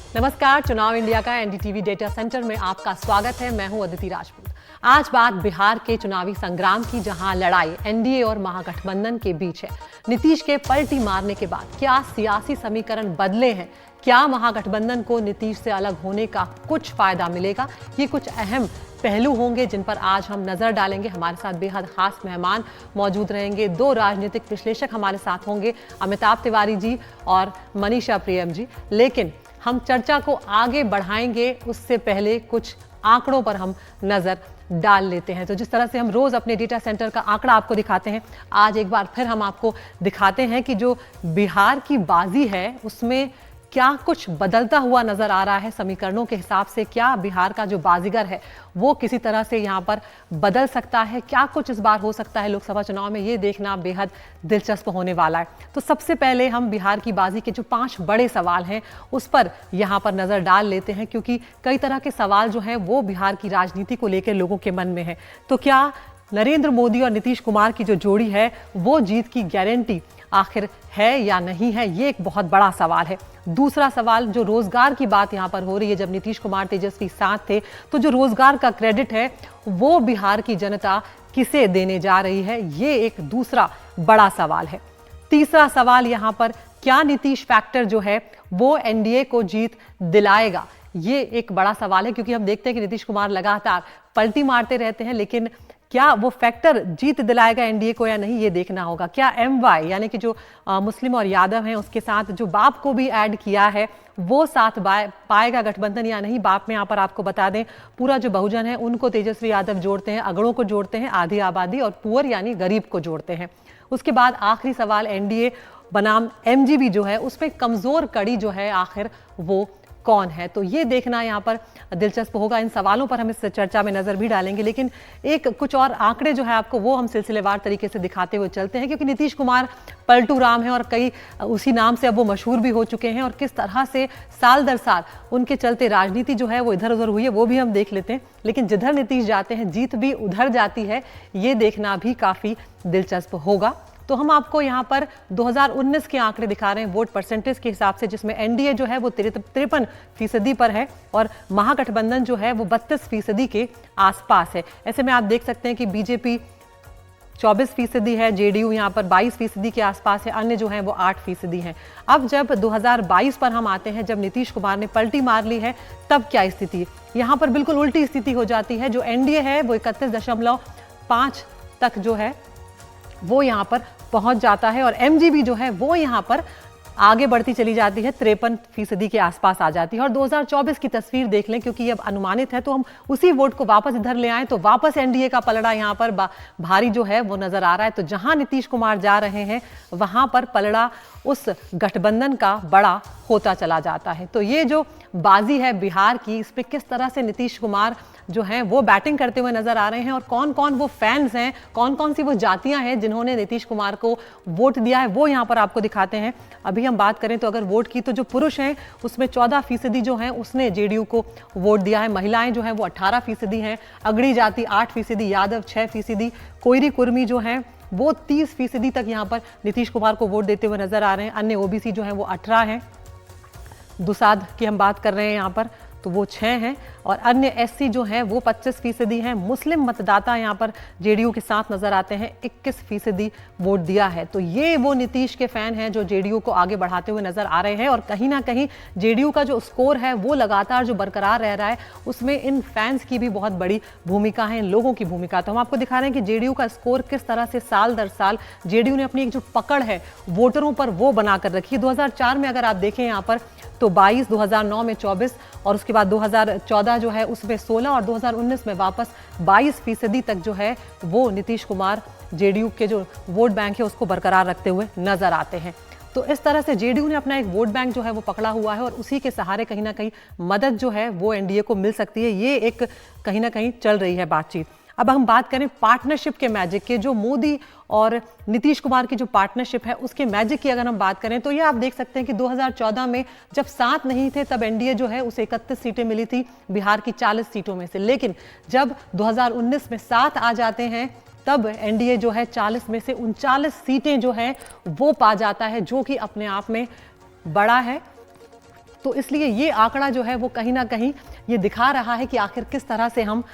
नमस्कार, चुनाव इंडिया का एनडीटीवी डेटा सेंटर में आपका स्वागत है। मैं हूं अदिति राजपूत। आज बात बिहार के चुनावी संग्राम की, जहां लड़ाई एनडीए और महागठबंधन के बीच है। नीतीश के पलटी मारने के बाद क्या सियासी समीकरण बदले हैं? क्या महागठबंधन को नीतीश से अलग होने का कुछ फायदा मिलेगा? ये कुछ अहम पहलू होंगे जिन पर आज हम नजर डालेंगे। हमारे साथ बेहद खास मेहमान मौजूद रहेंगे। दो राजनीतिक विश्लेषक हमारे साथ होंगे, अमिताभ तिवारी जी और मनीषा प्रियम जी। लेकिन हम चर्चा को आगे बढ़ाएंगे उससे पहले कुछ आंकड़ों पर हम नजर डाल लेते हैं। तो जिस तरह से हम रोज अपने डेटा सेंटर का आंकड़ा आपको दिखाते हैं, आज एक बार फिर हम आपको दिखाते हैं कि जो बिहार की बाजी है उसमें क्या कुछ बदलता हुआ नजर आ रहा है। समीकरणों के हिसाब से क्या बिहार का जो बाजीगर है वो किसी तरह से यहाँ पर बदल सकता है? क्या कुछ इस बार हो सकता है लोकसभा चुनाव में? ये देखना बेहद दिलचस्प होने वाला है। तो सबसे पहले हम बिहार की बाजी के जो 5 बड़े सवाल हैं उस पर यहाँ पर नजर डाल लेते हैं, क्योंकि कई तरह के सवाल जो हैं वो बिहार की राजनीति को लेकर लोगों के मन में है। तो क्या नरेंद्र मोदी और नीतीश कुमार की जो जोड़ी है वो जीत की गारंटी आखिर है या नहीं है? ये एक बहुत बड़ा सवाल है। दूसरा सवाल, जो रोजगार की बात यहाँ पर हो रही है, जब नीतीश कुमार तेजस्वी साथ थे तो जो रोजगार का क्रेडिट है वो बिहार की जनता किसे देने जा रही है? ये एक दूसरा बड़ा सवाल है। तीसरा सवाल यहाँ पर, क्या नीतीश फैक्टर जो है वो एनडीए को जीत दिलाएगा? ये एक बड़ा सवाल है, क्योंकि हम देखते हैं कि नीतीश कुमार लगातार पलटी मारते रहते हैं, लेकिन क्या वो फैक्टर जीत दिलाएगा एनडीए को या नहीं, ये देखना होगा। क्या एमवाई यानी कि जो मुस्लिम और यादव हैं उसके साथ जो बाप को भी ऐड किया है वो साथ पाएगा गठबंधन या नहीं? बाप में यहाँ पर आपको बता दें, पूरा जो बहुजन है उनको तेजस्वी यादव जोड़ते हैं, अगड़ों को जोड़ते हैं, आधी आबादी, और पुअर यानी गरीब को जोड़ते हैं। उसके बाद आखिरी सवाल, एनडीए बनाम एमजीबी जो है उसमें कमजोर कड़ी जो है आखिर वो कौन है? तो ये देखना यहाँ पर दिलचस्प होगा। इन सवालों पर हम इस चर्चा में नजर भी डालेंगे, लेकिन एक कुछ और आंकड़े जो है आपको वो हम सिलसिलेवार तरीके से दिखाते हुए चलते हैं, क्योंकि नीतीश कुमार पलटू राम है और कई उसी नाम से अब वो मशहूर भी हो चुके हैं, और किस तरह से साल दर साल उनके चलते राजनीति जो है वो इधर उधर हुई है वो भी हम देख लेते हैं। लेकिन जिधर नीतीश जाते हैं जीत भी उधर जाती है, ये देखना भी काफी दिलचस्प होगा। तो हम आपको यहाँ पर 2019 के आंकड़े दिखा रहे हैं वोट परसेंटेज के हिसाब से, जिसमें एनडीए जो है वो 53% पर है और महागठबंधन जो है वो 32% के आसपास है। ऐसे में आप देख सकते हैं कि बीजेपी 24% है, जेडीयू यहाँ पर 22% के आसपास है, अन्य जो है वो 8% हैं। अब जब 2022 पर हम आते हैं, जब नीतीश कुमार ने पलटी मार ली है, तब क्या स्थिति है? यहाँ पर बिल्कुल उल्टी स्थिति हो जाती है। जो एनडीए है वो 31.5 तक जो है वो यहाँ पर पहुंच जाता है, और एमजीबी जो है वो यहाँ पर आगे बढ़ती चली जाती है, 53% के आसपास आ जाती है। और 2024 की तस्वीर देख लें, क्योंकि ये अब अनुमानित है, तो हम उसी वोट को वापस इधर ले आए तो वापस एनडीए का पलड़ा यहाँ पर भारी जो है वो नजर आ रहा है। तो जहां नीतीश कुमार जा रहे हैं वहां पर पलड़ा उस गठबंधन का बड़ा होता चला जाता है। तो ये जो बाजी है बिहार की, इस पे किस तरह से नीतीश कुमार जो हैं वो बैटिंग करते हुए नजर आ रहे हैं, और कौन कौन वो फैंस हैं, कौन कौन सी वो जातियां हैं जिन्होंने नीतीश कुमार को वोट दिया है, वो यहाँ पर आपको दिखाते हैं। अभी हम बात करें तो अगर वोट की, तो जो पुरुष हैं उसमें 14% जो हैं उसने जेडीयू को वोट दिया है, महिलाएं जो हैं वो 18% हैं, अगड़ी जाति 8%, यादव 6%, कोयरी कुर्मी जो हैं वो 30% तक यहाँ पर नीतीश कुमार को वोट देते हुए नजर आ रहे हैं, अन्य ओबीसी जो हैं वो 18 हैं, दुसाध की हम बात कर रहे हैं यहाँ पर तो वो 6 हैं, और अन्य एससी जो हैं वो 25% हैं। मुस्लिम मतदाता यहाँ पर जेडीयू के साथ नजर आते हैं, 21% वोट दिया है। तो ये वो नीतीश के फैन हैं जो जेडीयू को आगे बढ़ाते हुए नजर आ रहे हैं, और कहीं ना कहीं जेडीयू का जो स्कोर है वो लगातार जो बरकरार रह रहा है, उसमें इन फैंस की भी बहुत बड़ी भूमिका है, इन लोगों की भूमिका। तो हम आपको दिखा रहे हैं कि जेडीयू का स्कोर किस तरह से साल दर साल जेडीयू ने अपनी एक जो पकड़ है वोटरों पर वो बनाकर रखी है। 2004 में अगर आप देखें यहाँ पर तो 22, 2009 में 24, और उसके बाद 2014 जो है उसमें 16, और 2019 में वापस 22% तक जो है वो नीतीश कुमार जेडीयू के जो वोट बैंक है उसको बरकरार रखते हुए नजर आते हैं। तो इस तरह से जेडीयू ने अपना एक वोट बैंक जो है वो पकड़ा हुआ है, और उसी के सहारे कहीं ना कहीं मदद जो है वो एनडीए को मिल सकती है। ये एक कहीं ना कहीं चल रही है बातचीत। अब हम बात करें पार्टनरशिप के मैजिक के, जो मोदी और नीतीश कुमार की जो पार्टनरशिप है उसके मैजिक की अगर हम बात करें तो ये आप देख सकते हैं कि 2014 में जब साथ नहीं थे तब एनडीए जो है उसे 31 सीटें मिली थी बिहार की 40 सीटों में से, लेकिन जब 2019 में साथ आ जाते हैं तब एनडीए जो है 40 में से 39 सीटें जो है वो पा जाता है, जो कि अपने आप में बड़ा है। तो इसलिए ये आंकड़ा जो है वो कहीं ना कहीं ये दिखा रहा है कि आखिर किस तरह से हम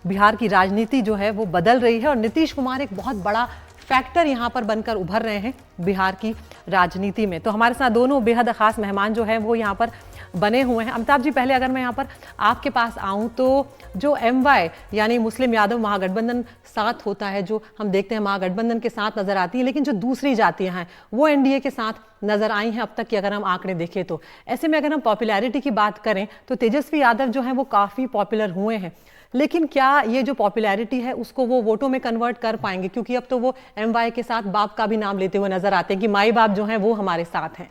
बिहार की राजनीति जो है वो बदल रही है, और नीतीश कुमार एक बहुत बड़ा फैक्टर यहाँ पर बनकर उभर रहे हैं बिहार की राजनीति में। तो हमारे साथ दोनों बेहद खास मेहमान जो हैं वो यहाँ पर बने हुए हैं। अमिताभ जी, पहले अगर मैं यहाँ पर आपके पास आऊँ तो जो MY यानी मुस्लिम यादव महागठबंधन साथ होता है, जो हम देखते हैं महागठबंधन के साथ नजर आती है, लेकिन जो दूसरी जातियां हैं वो NDA के साथ नजर आई हैं अब तक की अगर हम आंकड़े देखें तो। ऐसे में अगर हम पॉपुलैरिटी की बात करें तो तेजस्वी यादव जो हैं वो काफ़ी पॉपुलर हुए हैं, लेकिन क्या ये जो पॉपुलैरिटी है उसको वो वोटों में कन्वर्ट कर पाएंगे? क्योंकि अब तो वो MY के साथ बाप का भी नाम लेते हुए नजर आते हैं कि माई बाप जो हैं वो हमारे साथ हैं।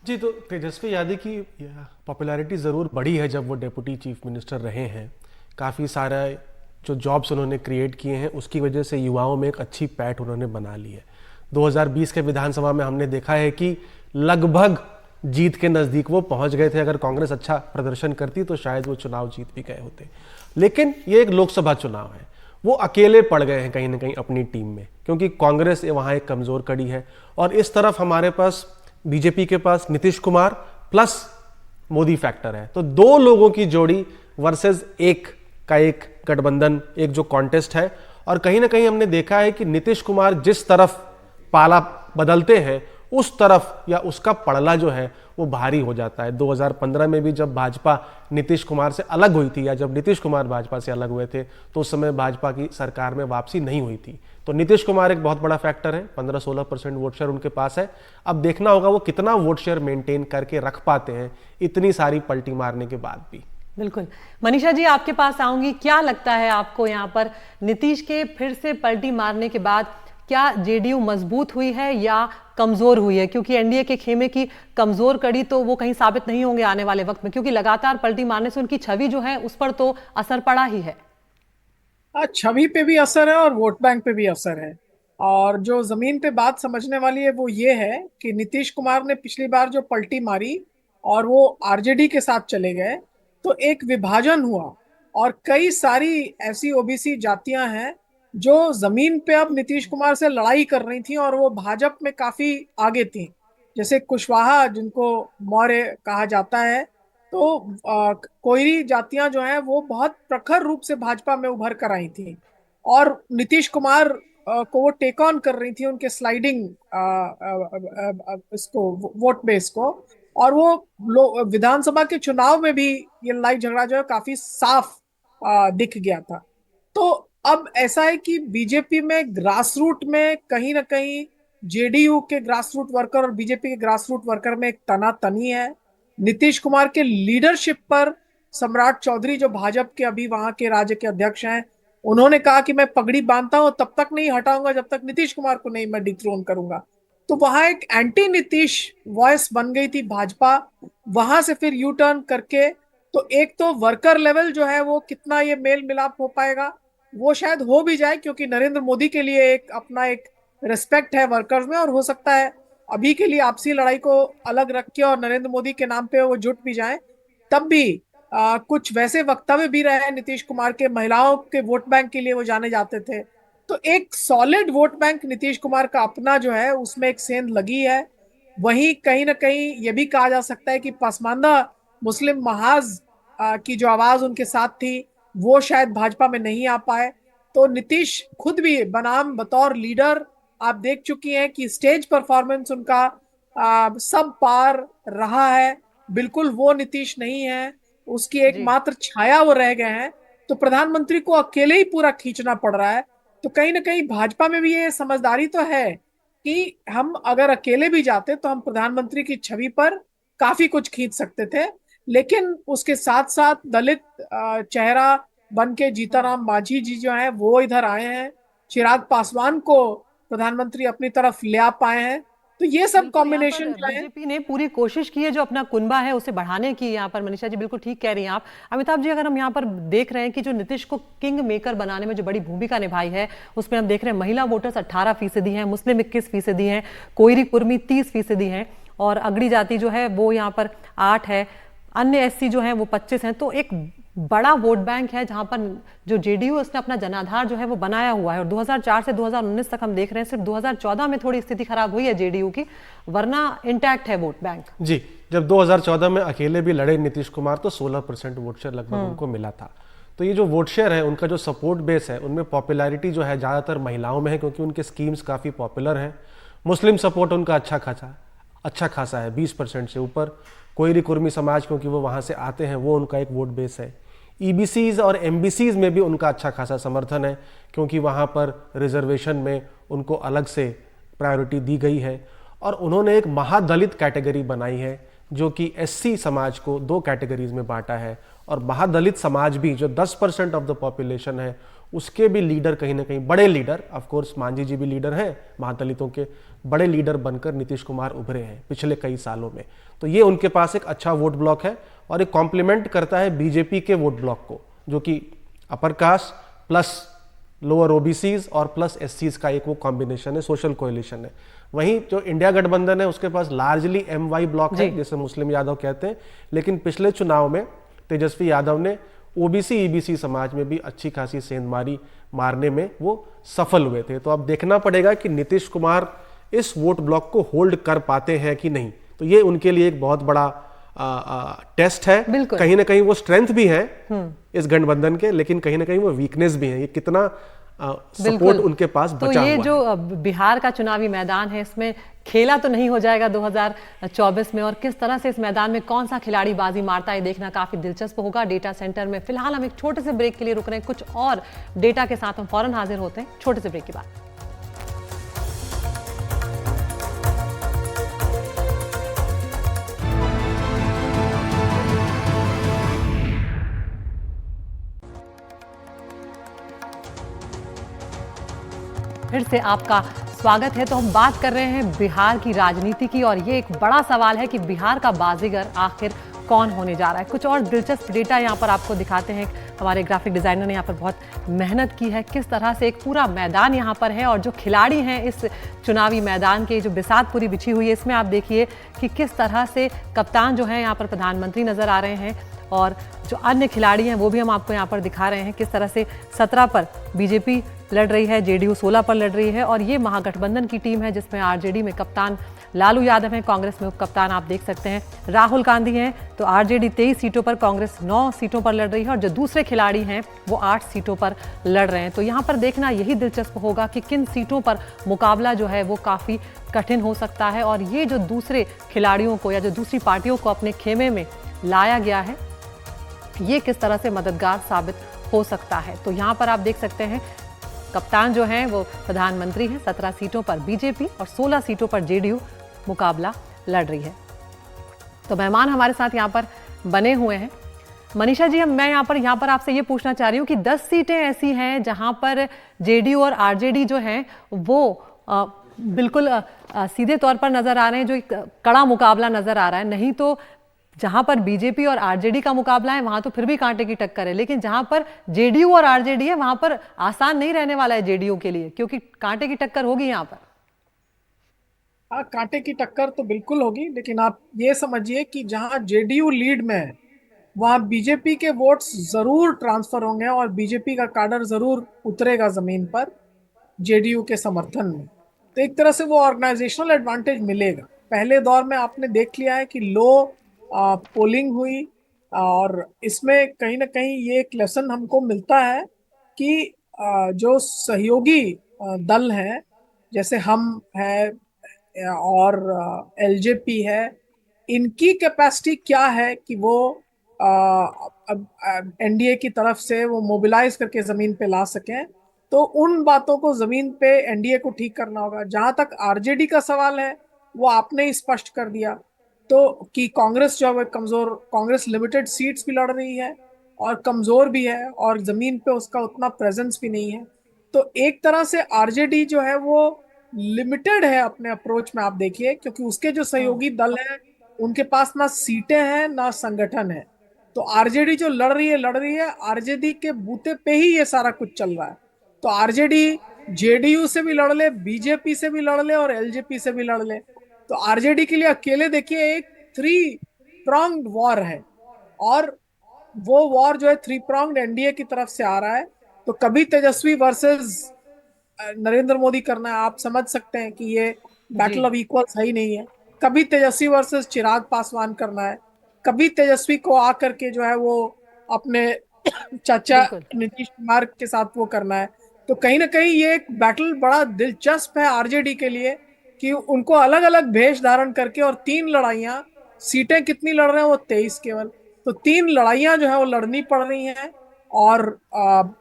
जी, तो तेजस्वी यादव की पॉपुलैरिटी ज़रूर बढ़ी है जब वो डेप्यूटी चीफ मिनिस्टर रहे हैं। काफ़ी सारा जो जॉब्स उन्होंने क्रिएट किए हैं उसकी वजह से युवाओं में एक अच्छी पैठ उन्होंने बना ली है। 2020 के विधानसभा में हमने देखा है कि लगभग जीत के नज़दीक वो पहुंच गए थे। अगर कांग्रेस अच्छा प्रदर्शन करती तो शायद वो चुनाव जीत भी गए होते, लेकिन ये एक लोकसभा चुनाव है, वो अकेले पड़ गए हैं कहीं ना कहीं अपनी टीम में, क्योंकि कांग्रेस वहाँ एक कमज़ोर कड़ी है। और इस तरफ हमारे पास बीजेपी के पास नीतीश कुमार प्लस मोदी फैक्टर है। तो दो लोगों की जोड़ी वर्सेस एक गठबंधन, एक जो कॉन्टेस्ट है। और कहीं ना कहीं हमने देखा है कि नीतीश कुमार जिस तरफ पाला बदलते हैं उस तरफ या उसका पड़ला जो है वो भारी हो जाता है। 2015 में भी जब भाजपा नीतीश कुमार से अलग हुई थी, या जब नीतीश कुमार भाजपा से अलग हुए थे, तो उस समय भाजपा की सरकार में वापसी नहीं हुई थी। तो नीतीश कुमार एक बहुत बड़ा फैक्टर है, 15-16% वोट शेयर उनके पास है। अब देखना होगा वो कितना वोट शेयर मेंटेन करके रख पाते हैं इतनी सारी पलटी मारने के बाद भी। बिल्कुल। मनीषा जी, आपके पास आऊंगी। क्या लगता है आपको यहाँ पर नीतीश के फिर से पलटी मारने के बाद क्या JDU मजबूत हुई है या कमजोर हुई है? क्योंकि NDA के खेमे की कमजोर कड़ी तो वो कहीं साबित नहीं होंगे आने वाले वक्त में, क्योंकि लगातार पलटी मारने से उनकी छवि जो है उस पर तो असर पड़ा ही है। छवि पे भी असर है और वोट बैंक पे भी असर है। और जो जमीन पे बात समझने वाली है वो ये है कि नीतीश कुमार ने पिछली बार जो पलटी मारी और वो RJD के साथ चले गए, तो एक विभाजन हुआ और कई सारी ऐसी OBC जातियां हैं जो जमीन पे अब नीतीश कुमार से लड़ाई कर रही थी और वो भाजपा में काफी आगे थी। जैसे कुशवाहा, जिनको मौर्य कहा जाता है, तो कोयरी जातियां जो हैं वो बहुत प्रखर रूप से भाजपा में उभर कर आई थी और नीतीश कुमार को वो टेक ऑन कर रही थी, उनके स्लाइडिंग इसको वोट बेस को। और वो विधानसभा के चुनाव में भी ये लड़ाई झगड़ा जो है काफी साफ दिख गया था। तो अब ऐसा है कि बीजेपी में ग्रास रूट में कहीं ना कहीं JDU के ग्रास रूट वर्कर और बीजेपी के ग्रास रूट वर्कर में एक तनातनी है। नीतीश कुमार के लीडरशिप पर सम्राट चौधरी, जो भाजपा के अभी वहां के राज्य के अध्यक्ष हैं, उन्होंने कहा कि मैं पगड़ी बांधता हूं तब तक नहीं हटाऊंगा जब तक नीतीश कुमार को नहीं मैं डिथ्रोन करूंगा। तो वहां एक एंटी नीतीश वॉइस बन गई थी भाजपा। वहां से फिर यू टर्न करके, तो एक तो वर्कर लेवल जो है वो कितना ये मेल मिलाप हो पाएगा, वो शायद हो भी जाए, क्योंकि नरेंद्र मोदी के लिए एक अपना एक रिस्पेक्ट है वर्कर्स में। और हो सकता है अभी के लिए आपसी लड़ाई को अलग रख के और नरेंद्र मोदी के नाम पे वो जुट भी जाए, तब भी कुछ वैसे वक्तव्य भी रहे हैं नीतीश कुमार के, महिलाओं के वोट बैंक के लिए वो जाने जाते थे। तो एक solid vote bank Nitish Kumar का अपना जो है उसमें एक सेंध लगी है। वहीं कहीं ना कहीं ये भी कहा जा सकता है कि पसमानदा मुस्लिम महाज की जो आवाज उनके साथ थी वो शायद भाजपा में नहीं आ पाए। तो नीतीश खुद भी बनाम बतौर लीडर आप देख चुकी हैं कि स्टेज परफॉर्मेंस उनका सब पार रहा है, बिल्कुल वो नीतीश नहीं है, उसकी एकमात्र छाया वो रह गए हैं। तो प्रधानमंत्री को अकेले ही पूरा खींचना पड़ रहा है। तो कहीं ना कहीं भाजपा में भी ये समझदारी तो है कि हम अगर अकेले भी जाते तो हम प्रधानमंत्री की छवि पर काफी कुछ खींच सकते थे, लेकिन उसके साथ साथ दलित चेहरा बन के जीताराम मांझी जी जो हैं वो इधर आए हैं, चिराग पासवान को प्रधानमंत्री अपनी तरफ ले आ पाए हैं। तो ये सब कॉम्बिनेशन जो है, बीजेपी ने पूरी कोशिश की है जो अपना कुनबा है उसे बढ़ाने की। यहाँ पर मनीषा जी बिल्कुल ठीक कह रही हैं आप। अमिताभ जी, अगर हम यहाँ पर देख रहे हैं कि जो नीतीश को किंग मेकर बनाने में जो बड़ी भूमिका निभाई है उसमें हम देख रहे हैं महिला वोटर्स 18% हैं, मुस्लिम 21% हैं, कोयरी कुर्मी 30% हैं और अगड़ी जाति जो है वो यहाँ पर 8 है, अन्य SC जो है वो 25 हैं। तो एक बड़ा वोट बैंक है जहां पर जो जेडीयू उसने अपना जनाधार जो है वो बनाया हुआ है, और 2004 से 2019 तक हम देख रहे हैं सिर्फ 2014 में थोड़ी स्थिति खराब हुई है जेडीयू की, वरना इंटैक्ट है वोट बैंक। जी, जब 2014 में अकेले भी लड़े नीतीश कुमार तो 16% वोट शेयर लगभग उनको मिला था। तो ये जो वोट शेयर है, उनका जो सपोर्ट बेस है, उनमें पॉपुलैरिटी जो है ज़्यादातर महिलाओं में है, क्योंकि उनके स्कीम्स काफ़ी पॉपुलर हैं। मुस्लिम सपोर्ट उनका अच्छा खासा है, 20% से ऊपर। कोयरी कुर्मी समाज, क्योंकि वो वहाँ से आते हैं, वो उनका एक वोट बेस है। ईबीसीज और एमबीसीज में भी उनका अच्छा खासा समर्थन है, क्योंकि वहाँ पर रिजर्वेशन में उनको अलग से प्रायोरिटी दी गई है। और उन्होंने एक महादलित कैटेगरी बनाई है, जो कि एससी समाज को 2 कैटेगरीज में बांटा है। और महादलित समाज भी, जो 10% ऑफ द पॉपुलेशन है, उसके भी लीडर कहीं ना कहीं, बड़े लीडर, ऑफ कोर्स मांझी जी भी लीडर हैं महादलितों के, बड़े लीडर बनकर नीतीश कुमार उभरे हैं पिछले कई सालों में। तो ये उनके पास एक अच्छा वोट ब्लॉक है, और एक कॉम्प्लीमेंट करता है बीजेपी के वोट ब्लॉक को, जो कि upper caste plus lower OBCs और प्लस एससीज का एक वो कॉम्बिनेशन है, सोशल कोएलिशन है। वहीं जो इंडिया गठबंधन है, उसके पास लार्जली एमवाई ब्लॉक है, जिसे मुस्लिम यादव कहते हैं। लेकिन पिछले चुनाव में तेजस्वी यादव ने ओबीसी ईबीसी समाज में भी अच्छी खासी सेंधमारी मारने में वो सफल हुए थे। तो अब देखना पड़ेगा कि नीतीश कुमार इस वोट ब्लॉक को होल्ड कर पाते हैं कि नहीं। तो ये उनके लिए एक बहुत बड़ा टेस्ट है। कहीं ना कहीं वो स्ट्रेंथ भी है इस गठबंधन के, लेकिन कहीं ना कहीं वो वीकनेस भी है। ये कितना सपोर्ट उनके पास बचा हुआ है। तो ये जो बिहार का चुनावी मैदान है, इसमें खेला तो नहीं हो जाएगा 2024 में, और किस तरह से इस मैदान में कौन सा खिलाड़ी बाजी मारता है देखना काफी दिलचस्प होगा। डेटा सेंटर में फिलहाल हम एक छोटे से ब्रेक के लिए रुक रहे हैं, कुछ और डेटा के साथ हम फौरन हाजिर होते हैं छोटे से ब्रेक के बाद। फिर से आपका स्वागत है। तो हम बात कर रहे हैं बिहार की राजनीति की, और ये एक बड़ा सवाल है कि बिहार का बाजीगर आखिर कौन होने जा रहा है। कुछ और दिलचस्प डेटा यहाँ पर आपको दिखाते हैं। हमारे ग्राफिक डिजाइनर ने यहाँ पर बहुत मेहनत की है, किस तरह से एक पूरा मैदान यहाँ पर है, और जो खिलाड़ी हैं इस चुनावी मैदान के, जो बिसात पूरी बिछी हुई है, इसमें आप देखिए कि किस तरह से कप्तान जो है यहाँ पर प्रधानमंत्री नजर आ रहे हैं, और जो अन्य खिलाड़ी हैं वो भी हम आपको यहाँ पर दिखा रहे हैं। किस तरह से 17 पर बीजेपी लड़ रही है, जेडीयू 16 पर लड़ रही है, और ये महागठबंधन की टीम है जिसमें आरजेडी में कप्तान लालू यादव हैं, कांग्रेस में उप कप्तान आप देख सकते हैं राहुल गांधी हैं। तो आरजेडी 23 सीटों पर, कांग्रेस 9 सीटों पर लड़ रही है, और जो दूसरे खिलाड़ी हैं वो 8 सीटों पर लड़ रहे हैं। तो यहाँ पर देखना यही दिलचस्प होगा कि किन सीटों पर मुकाबला जो है वो काफ़ी कठिन हो सकता है, और ये जो दूसरे खिलाड़ियों को या जो दूसरी पार्टियों को अपने खेमे में लाया गया है, ये किस तरह से मददगार साबित हो सकता है। तो यहाँ पर आप देख सकते हैं कप्तान जो हैं वो प्रधानमंत्री हैं। 17 सीटों पर बीजेपी और 16 सीटों पर जेडीयू मुकाबला लड़ रही है। तो मेहमान हमारे साथ यहाँ पर बने हुए हैं। मनीषा जी, मैं यहाँ पर आपसे ये पूछना चाह रही हूँ कि 10 सीटें ऐसी हैं जहाँ पर जेडीयू और आरजेडी जो हैं वो बिल्कुल सीधे तौर पर नजर आ रहे हैं, जो एक कड़ा मुकाबला नजर आ रहा है। नहीं तो जहां पर बीजेपी और आरजेडी का मुकाबला है वहां तो फिर भी कांटे की टक्कर है, लेकिन जहां पर जेडीयू और आरजेडी है वहां पर आसान नहीं रहने वाला है जेडीयू के लिए, क्योंकि कांटे की टक्कर होगी यहां पर। हाँ, कांटे की टक्कर तो बिल्कुल होगी, लेकिन आप ये समझिए कि जहां जेडीयू लीड में है वहां बीजेपी के वोट्स जरूर ट्रांसफर होंगे, और बीजेपी का काडर जरूर उतरेगा जमीन पर जेडीयू के समर्थन में। तो एक तरह से वो ऑर्गेनाइजेशनल एडवांटेज मिलेगा। पहले दौर में आपने देख लिया है कि लो पोलिंग हुई, और इसमें कहीं ना कहीं ये एक लेसन हमको मिलता है कि जो सहयोगी दल हैं, जैसे हम है और एलजेपी है, इनकी कैपेसिटी क्या है कि वो अब एनडीए की तरफ से वो मोबिलाइज करके जमीन पे ला सकें। तो उन बातों को जमीन पे एनडीए को ठीक करना होगा। जहां तक आरजेडी का सवाल है, वो आपने ही स्पष्ट कर दिया तो कि कांग्रेस जो है कमजोर, कांग्रेस लिमिटेड सीट्स भी लड़ रही है और कमजोर भी है, और जमीन पे उसका उतना प्रेजेंस भी नहीं है। तो एक तरह से आरजेडी जो है वो लिमिटेड है अपने अप्रोच में, आप देखिए, क्योंकि उसके जो सहयोगी दल हैं उनके पास ना सीटें हैं ना संगठन है। तो आरजेडी जो लड़ रही है आरजेडी के बूते पे ही ये सारा कुछ चल रहा है। तो आरजेडी जेडीयू से भी लड़ ले, बीजेपी से भी लड़ ले, और एलजेपी से भी लड़ ले। तो आरजेडी के लिए अकेले देखिए एक 3 pronged वॉर है। और वो वॉर जो है थ्री प्रॉन्ग्ड एनडीए की तरफ से आ रहा है। तो कभी तेजस्वी वर्सेस नरेंद्र मोदी करना है, आप समझ सकते हैं कि ये जी बैटल ऑफ इक्वल्स है ही नहीं है। कभी तेजस्वी वर्सेस चिराग पासवान करना है, कभी तेजस्वी को आकर के जो है वो अपने चाचा बिल्कुल। नीतीश कुमार के साथ वो करना है। तो कहीं ना कहीं ये एक बैटल बड़ा दिलचस्प है आरजेडी के लिए कि उनको अलग अलग भेष धारण करके, और तीन लड़ाइयां, सीटें कितनी लड़ रहे हैं वो 23 केवल, तो तीन लड़ाइयां जो है वो लड़नी पड़ रही हैं। और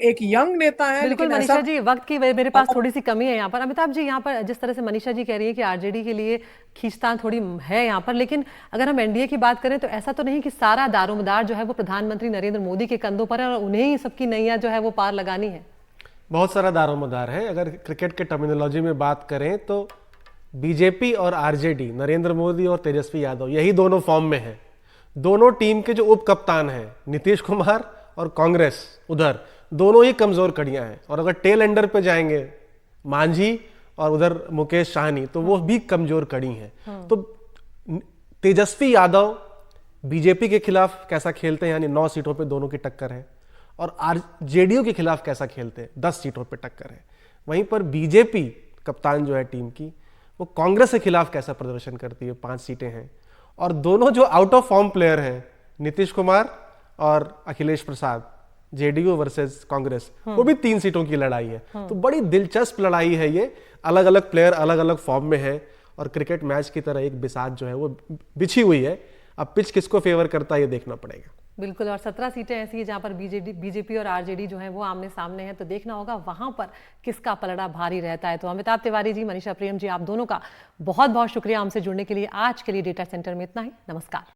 एक यंग नेता है बिल्कुल लेकिन ऐसा मनीषा जी, वक्त की मेरे पास थोड़ी सी कमी है यहाँ पर। अमिताभ जी, यहाँ पर जिस तरह से मनीषा जी कह रही है कि आरजेडी के लिए खींचतान थोड़ी है यहाँ पर, लेकिन अगर हम एनडीए की बात करें तो ऐसा तो नहीं कि सारा दारोमदार जो है वो प्रधानमंत्री नरेंद्र मोदी के कंधों पर है और उन्हें ही सबकी नैया जो है वो पार लगानी है। बहुत सारा दारोमदार है। अगर क्रिकेट के टर्मिनोलॉजी में बात करें तो बीजेपी और आरजेडी, नरेंद्र मोदी और तेजस्वी यादव, यही दोनों फॉर्म में हैं। दोनों टीम के जो उप कप्तान हैं, नीतीश कुमार और कांग्रेस, उधर दोनों ही कमजोर कड़ियां हैं। और अगर टेल एंडर पे जाएंगे मांझी और उधर मुकेश साहनी, तो वो भी कमजोर कड़ी हैं। तो तेजस्वी यादव बीजेपी के खिलाफ कैसा खेलते हैं, यानी 9 सीटों पे दोनों की टक्कर है, और जेडीयू के खिलाफ कैसा खेलते हैं, 10 सीटों पे टक्कर है। वहीं पर बीजेपी कप्तान जो है टीम की, वो कांग्रेस के खिलाफ कैसा प्रदर्शन करती है, 5 सीटें हैं। और दोनों जो आउट ऑफ फॉर्म प्लेयर हैं, नीतीश कुमार और अखिलेश प्रसाद, जेडीयू वर्सेस कांग्रेस, वो भी 3 सीटों की लड़ाई है। तो बड़ी दिलचस्प लड़ाई है ये। अलग अलग प्लेयर अलग अलग फॉर्म में है, और क्रिकेट मैच की तरह एक बिसात जो है वो बिछी हुई है। अब पिच किसको फेवर करता है ये देखना पड़ेगा। बिल्कुल, और 17 सीटें ऐसी है जहां पर बीजेपी और आरजेडी जो है वो आमने सामने है, तो देखना होगा वहां पर किसका पलड़ा भारी रहता है। तो अमिताभ तिवारी जी, मनीषा प्रियम जी, आप दोनों का बहुत बहुत शुक्रिया हमसे जुड़ने के लिए। आज के लिए डेटा सेंटर में इतना ही। नमस्कार।